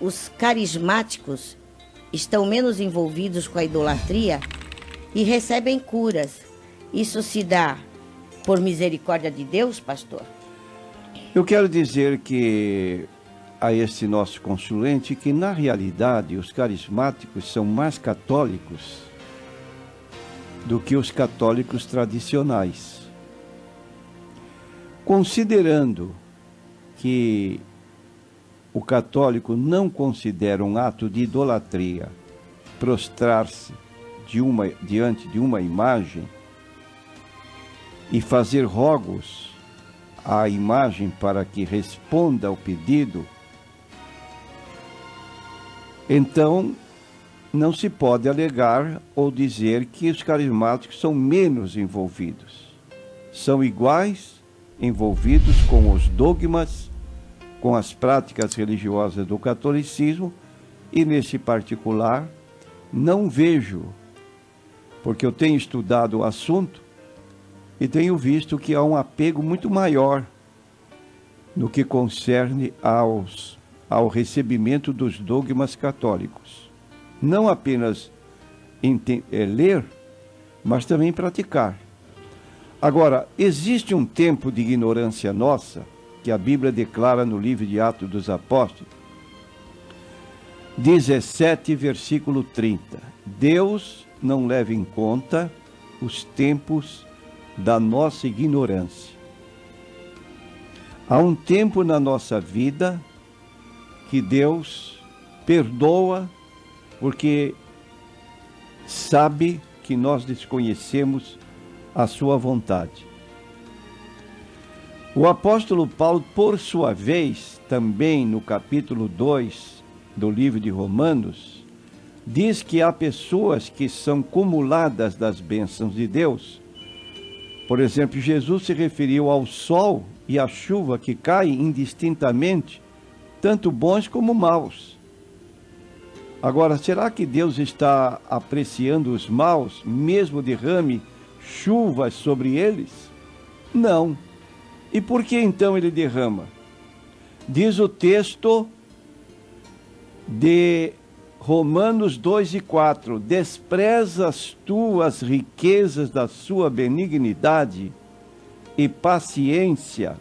os carismáticos estão menos envolvidos com a idolatria e recebem curas. Isso se dá por misericórdia de Deus, pastor? Eu quero dizer que a esse nosso consulente que, na realidade, os carismáticos são mais católicos do que os católicos tradicionais. Considerando que o católico não considera um ato de idolatria prostrar-se diante de uma imagem e fazer rogos à imagem para que responda ao pedido, então não se pode alegar ou dizer que os carismáticos são menos envolvidos. São iguais, envolvidos com os dogmas, com as práticas religiosas do catolicismo, e nesse particular não vejo, porque eu tenho estudado o assunto e tenho visto que há um apego muito maior no que concerne ao recebimento dos dogmas católicos. Não apenas ler, mas também praticar. Agora, existe um tempo de ignorância nossa, que a Bíblia declara no livro de Atos dos Apóstolos, 17, versículo 30. Deus não leva em conta os tempos da nossa ignorância. Há um tempo na nossa vida que Deus perdoa porque sabe que nós desconhecemos a sua vontade. O apóstolo Paulo, por sua vez, também no capítulo 2 do livro de Romanos, diz que há pessoas que são cumuladas das bênçãos de Deus. Por exemplo, Jesus se referiu ao sol e à chuva que caem indistintamente, tanto bons como maus. Agora, será que Deus está apreciando os maus, mesmo derrame chuvas sobre eles? Não. E por que então ele derrama? Diz o texto de Romanos 2 e 4, despreza as tuas riquezas da sua benignidade e paciência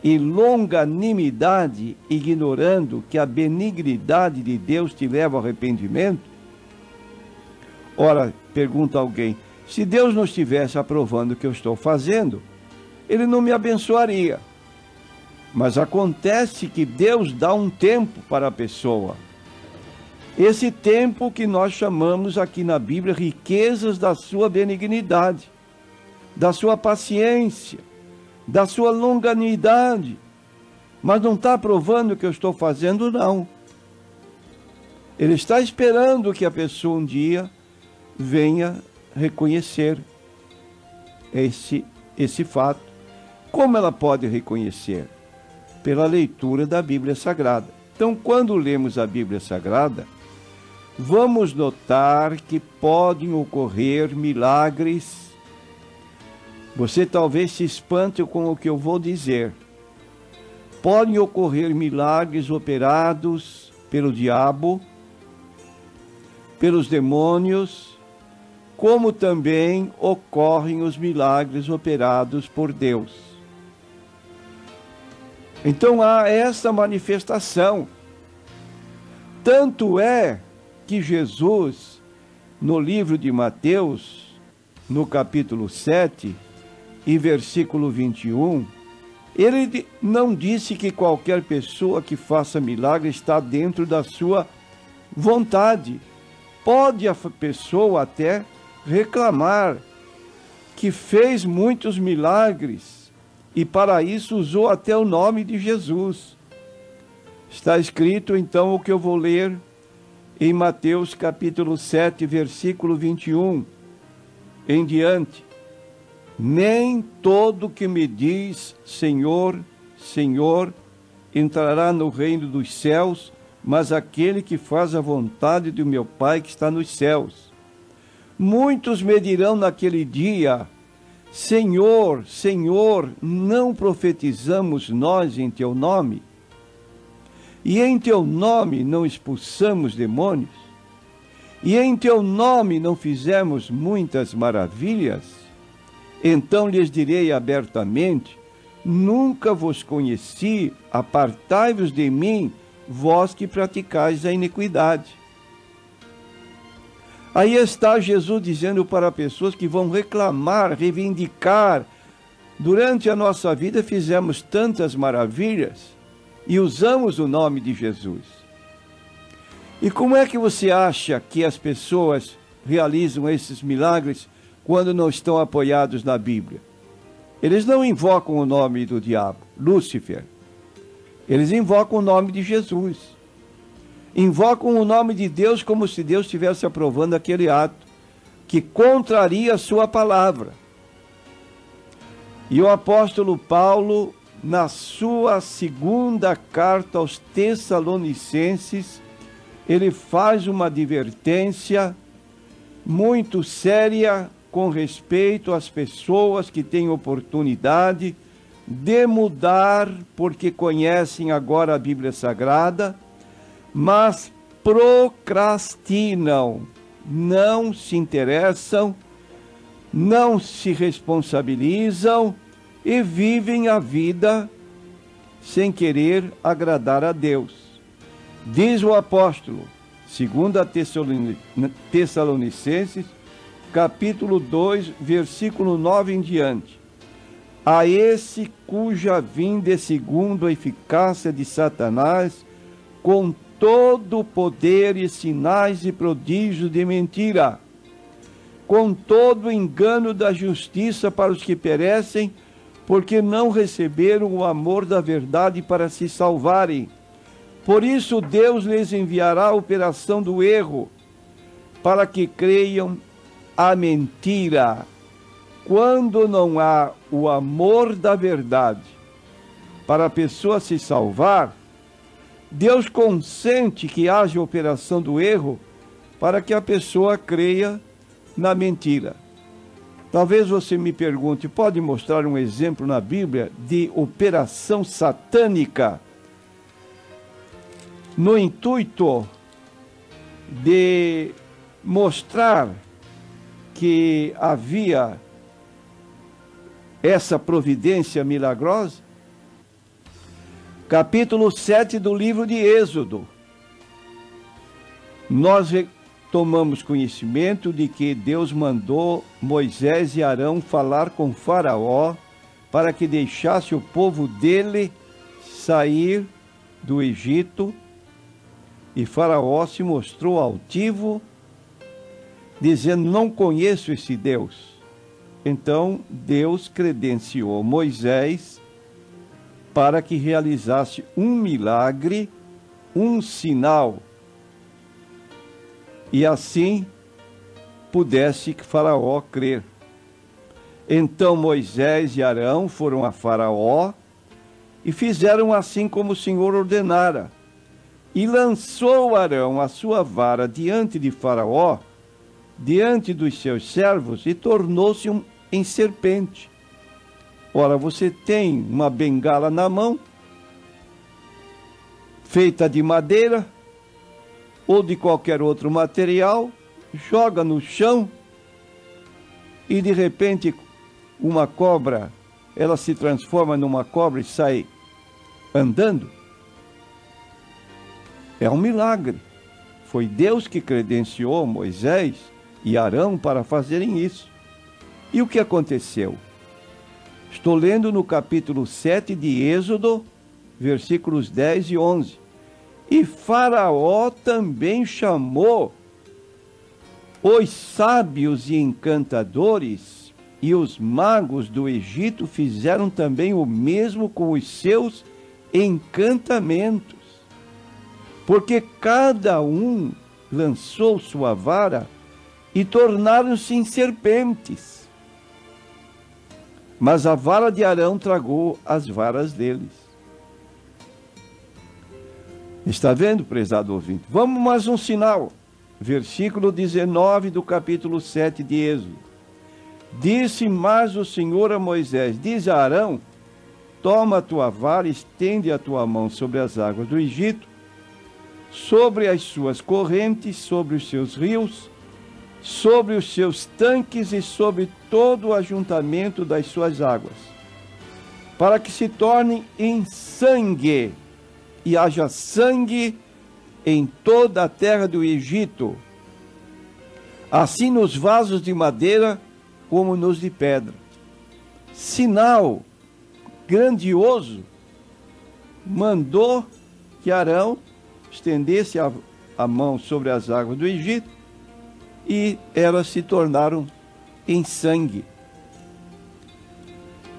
e longanimidade, ignorando que a benignidade de Deus te leva ao arrependimento? Ora, pergunta alguém, se Deus não estivesse aprovando o que eu estou fazendo, Ele não me abençoaria. Mas acontece que Deus dá um tempo para a pessoa. Esse tempo que nós chamamos aqui na Bíblia riquezas da sua benignidade, da sua paciência, da sua longanimidade. Mas não está aprovando o que eu estou fazendo, não. Ele está esperando que a pessoa um dia venha reconhecer esse fato. Como ela pode reconhecer? Pela leitura da Bíblia Sagrada. Então, quando lemos a Bíblia Sagrada, vamos notar que podem ocorrer milagres. Você talvez se espante com o que eu vou dizer. Podem ocorrer milagres operados pelo diabo, pelos demônios, como também ocorrem os milagres operados por Deus. Então há essa manifestação. Tanto é que Jesus, no livro de Mateus, no capítulo 7 e versículo 21, ele não disse que qualquer pessoa que faça milagre está dentro da sua vontade. Pode a pessoa até reclamar que fez muitos milagres e para isso usou até o nome de Jesus. Está escrito então o que eu vou ler em Mateus capítulo 7, versículo 21 em diante. Nem todo que me diz Senhor, Senhor, entrará no reino dos céus, mas aquele que faz a vontade do meu Pai que está nos céus. Muitos me dirão naquele dia, Senhor, Senhor, não profetizamos nós em teu nome? e em teu nome não expulsamos demônios, e em teu nome não fizemos muitas maravilhas, então lhes direi abertamente: nunca vos conheci, apartai-vos de mim, vós que praticais a iniquidade. Aí está Jesus dizendo para pessoas que vão reclamar, reivindicar: durante a nossa vida fizemos tantas maravilhas e usamos o nome de Jesus. E como é que você acha que as pessoas realizam esses milagres quando não estão apoiados na Bíblia? Eles não invocam o nome do diabo, Lúcifer. Eles invocam o nome de Jesus. Invocam o nome de Deus como se Deus estivesse aprovando aquele ato que contraria a sua palavra. E o apóstolo Paulo, na sua segunda carta aos Tessalonicenses, ele faz uma advertência muito séria com respeito às pessoas que têm oportunidade de mudar, porque conhecem agora a Bíblia Sagrada, mas procrastinam, não se interessam, não se responsabilizam e vivem a vida sem querer agradar a Deus. Diz o apóstolo, 2 Tessalonicenses, capítulo 2, versículo 9 em diante: a esse cuja vinda é segundo a eficácia de Satanás, com todo o poder e sinais e prodígios de mentira, com todo o engano da justiça para os que perecem, porque não receberam o amor da verdade para se salvarem. Por isso Deus lhes enviará a operação do erro, para que creiam a mentira. Quando não há o amor da verdade para a pessoa se salvar, Deus consente que haja a operação do erro para que a pessoa creia na mentira. Talvez você me pergunte: pode mostrar um exemplo na Bíblia de operação satânica no intuito de mostrar que havia essa providência milagrosa? Capítulo 7 do livro de Êxodo. Nós tomamos conhecimento de que Deus mandou Moisés e Arão falar com Faraó para que deixasse o povo dele sair do Egito, e Faraó se mostrou altivo, dizendo: não conheço esse Deus. Então Deus credenciou Moisés para que realizasse um milagre, um sinal, e assim pudesse Faraó crer. Então Moisés e Arão foram a Faraó e fizeram assim como o Senhor ordenara. E lançou Arão a sua vara diante de Faraó, diante dos seus servos, e tornou-se em serpente. Ora, você tem uma bengala na mão, feita de madeira ou de qualquer outro material, joga no chão e de repente uma cobra, ela se transforma numa cobra e sai andando. É um milagre. Foi Deus que credenciou Moisés e Arão para fazerem isso. E o que aconteceu? Estou lendo no capítulo 7 de Êxodo, versículos 10 e 11. E Faraó também chamou os sábios e encantadores, e os magos do Egito fizeram também o mesmo com os seus encantamentos. Porque cada um lançou sua vara e tornaram-se em serpentes. Mas a vara de Arão tragou as varas deles. Está vendo, prezado ouvinte? Vamos mais um sinal. Versículo 19 do capítulo 7 de Êxodo. Disse mais o Senhor a Moisés: diz a Arão: toma a tua vara, estende a tua mão sobre as águas do Egito, sobre as suas correntes, sobre os seus rios, sobre os seus tanques e sobre todo o ajuntamento das suas águas, para que se tornem em sangue, e haja sangue em toda a terra do Egito, assim nos vasos de madeira como nos de pedra. Sinal grandioso, mandou que Arão estendesse a mão sobre as águas do Egito e elas se tornaram em sangue.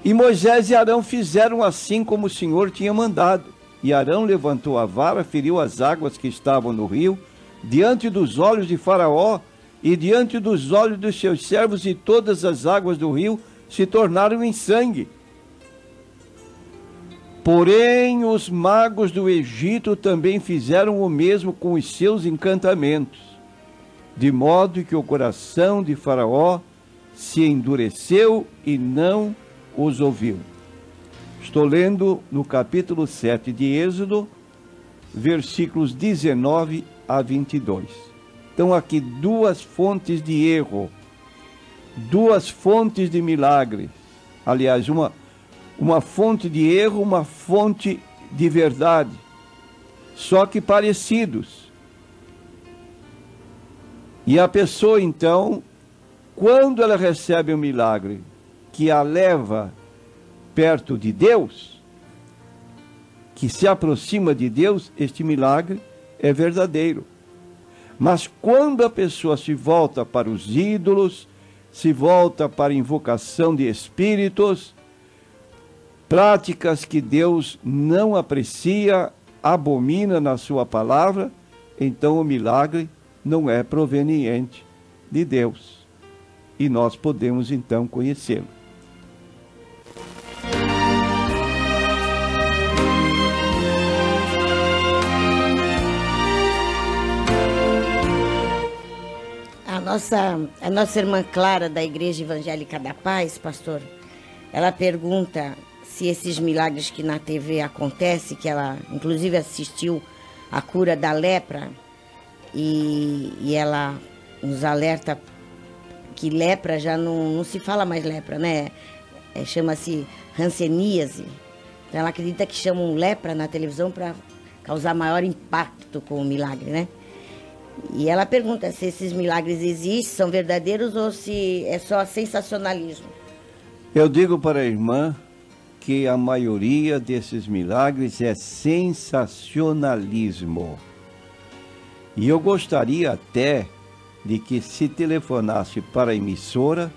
E Moisés e Arão fizeram assim como o Senhor tinha mandado. E Arão levantou a vara, feriu as águas que estavam no rio, diante dos olhos de Faraó e diante dos olhos dos seus servos, e todas as águas do rio se tornaram em sangue. Porém, os magos do Egito também fizeram o mesmo com os seus encantamentos, de modo que o coração de Faraó se endureceu e não os ouviu. Estou lendo no capítulo 7 de Êxodo, versículos 19 a 22. Então aqui duas fontes de erro, duas fontes de milagres. Aliás, uma fonte de erro, uma fonte de verdade, só que parecidos. E a pessoa, então, quando ela recebe um milagre que a leva perto de Deus, que se aproxima de Deus, este milagre é verdadeiro. Mas quando a pessoa se volta para os ídolos, se volta para a invocação de espíritos, práticas que Deus não aprecia, abomina na sua palavra, então o milagre não é proveniente de Deus. E nós podemos então conhecê-lo. A nossa irmã Clara, da Igreja Evangélica da Paz, pastor, ela pergunta se esses milagres que na TV acontecem, que ela inclusive assistiu a cura da lepra, e ela nos alerta que lepra já não se fala mais lepra, né? Chama-se hanseníase. Então ela acredita que chamam lepra na televisão para causar maior impacto com o milagre, né? E ela pergunta se esses milagres existem, são verdadeiros ou se é só sensacionalismo. Eu digo para a irmã que a maioria desses milagres é sensacionalismo. E eu gostaria até de que se telefonasse para a emissora,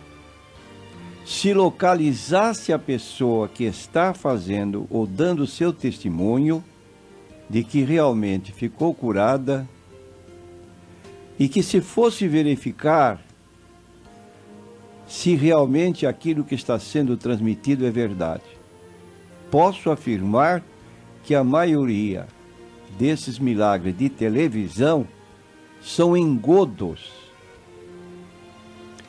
se localizasse a pessoa que está fazendo ou dando seu testemunho de que realmente ficou curada, e que se fosse verificar se realmente aquilo que está sendo transmitido é verdade. Posso afirmar que a maioria desses milagres de televisão são engodos.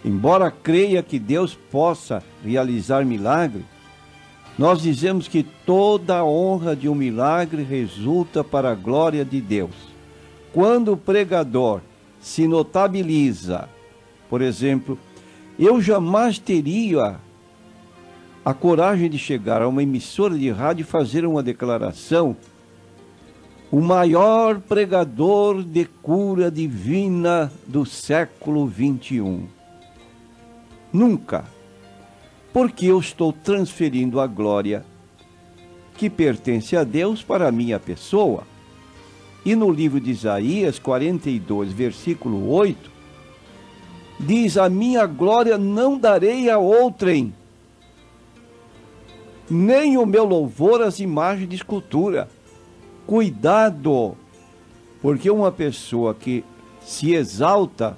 Embora creia que Deus possa realizar milagre, nós dizemos que toda a honra de um milagre resulta para a glória de Deus. Quando o pregador se notabiliza, por exemplo, eu jamais teria a coragem de chegar a uma emissora de rádio e fazer uma declaração: o maior pregador de cura divina do século 21. Nunca. Porque eu estou transferindo a glória que pertence a Deus para a minha pessoa. E no livro de Isaías 42, versículo 8, diz: a minha glória não darei a outrem, nem o meu louvor às imagens de escultura. Cuidado, porque uma pessoa que se exalta,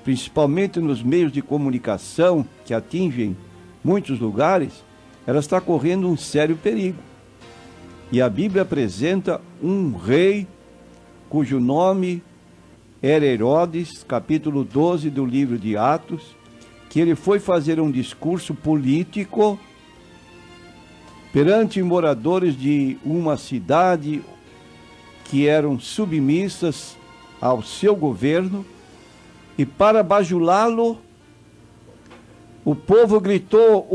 principalmente nos meios de comunicação que atingem muitos lugares, ela está correndo um sério perigo. E a Bíblia apresenta um rei cujo nome era Herodes, capítulo 12 do livro de Atos, que ele foi fazer um discurso político perante moradores de uma cidade que eram submissas ao seu governo, e para bajulá-lo, o povo gritou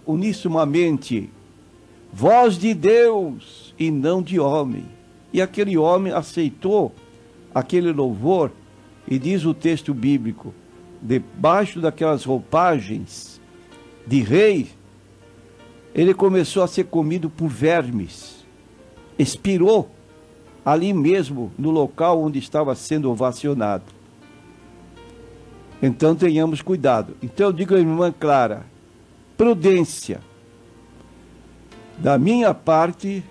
unissimamente: voz de Deus e não de homem. E aquele homem aceitou aquele louvor, e diz o texto bíblico, debaixo daquelas roupagens de rei, ele começou a ser comido por vermes, expirou ali mesmo, no local onde estava sendo ovacionado. Então tenhamos cuidado. Então eu digo à irmã Clara, prudência. Da minha parte,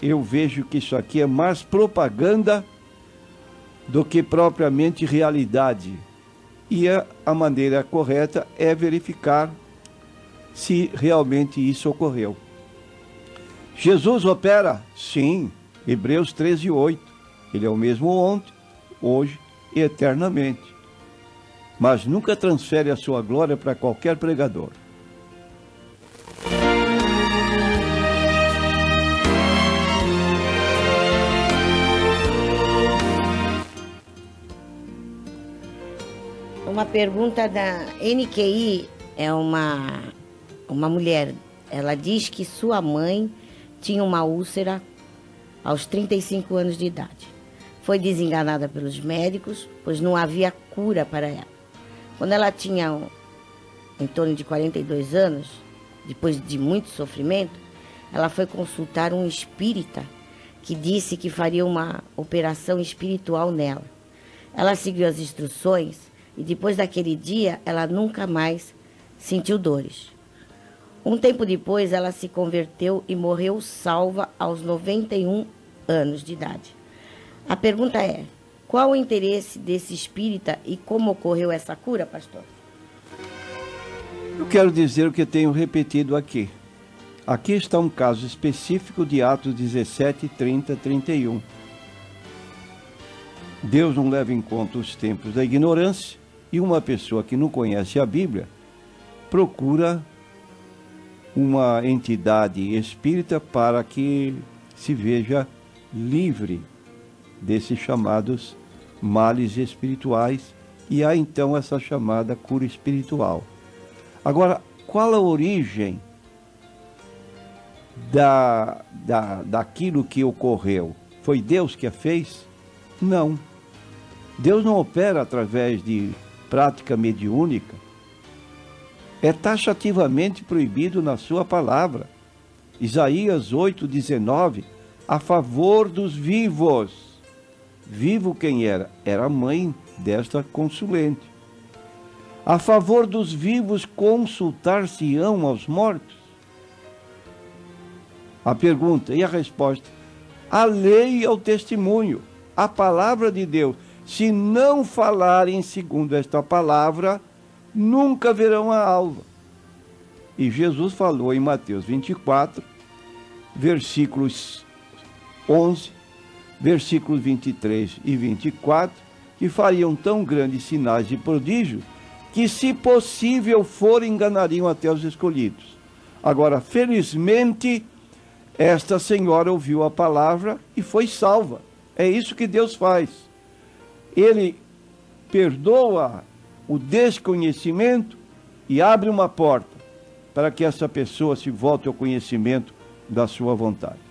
eu vejo que isso aqui é mais propaganda do que propriamente realidade. E a maneira correta é verificar se realmente isso ocorreu. Jesus opera? Sim. Hebreus 13:8. Ele é o mesmo ontem, hoje e eternamente. Mas nunca transfere a sua glória para qualquer pregador. Uma pergunta da NQI, é uma mulher. Ela diz que sua mãe tinha uma úlcera aos 35 anos de idade. Foi desenganada pelos médicos, pois não havia cura para ela. Quando ela tinha em torno de 42 anos, depois de muito sofrimento, ela foi consultar um espírita que disse que faria uma operação espiritual nela. Ela seguiu as instruções e depois daquele dia ela nunca mais sentiu dores. Um tempo depois ela se converteu e morreu salva aos 91 anos de idade. A pergunta é: qual o interesse desse espírita e como ocorreu essa cura, pastor? Eu quero dizer o que tenho repetido aqui. Aqui está um caso específico de Atos 17, 30, 31. Deus não leva em conta os tempos da ignorância, e uma pessoa que não conhece a Bíblia procura uma entidade espírita para que se veja livre desses chamados males espirituais, e há então essa chamada cura espiritual. Agora, qual a origem daquilo que ocorreu? Foi Deus que a fez? Não. Deus não opera através de prática mediúnica. É taxativamente proibido na sua palavra. Isaías 8:19, a favor dos vivos. Vivo quem era? Era a mãe desta consulente. A favor dos vivos consultar-se-ão aos mortos? A pergunta e a resposta: a lei é o testemunho, a palavra de Deus. Se não falarem segundo esta palavra, nunca verão a alva. E Jesus falou em Mateus 24, versículos 11, versículos 23 e 24, que fariam tão grandes sinais e prodígios, que se possível for, enganariam até os escolhidos. Agora, felizmente, esta senhora ouviu a palavra e foi salva. É isso que Deus faz. Ele perdoa o desconhecimento e abre uma porta para que essa pessoa se volte ao conhecimento da sua vontade.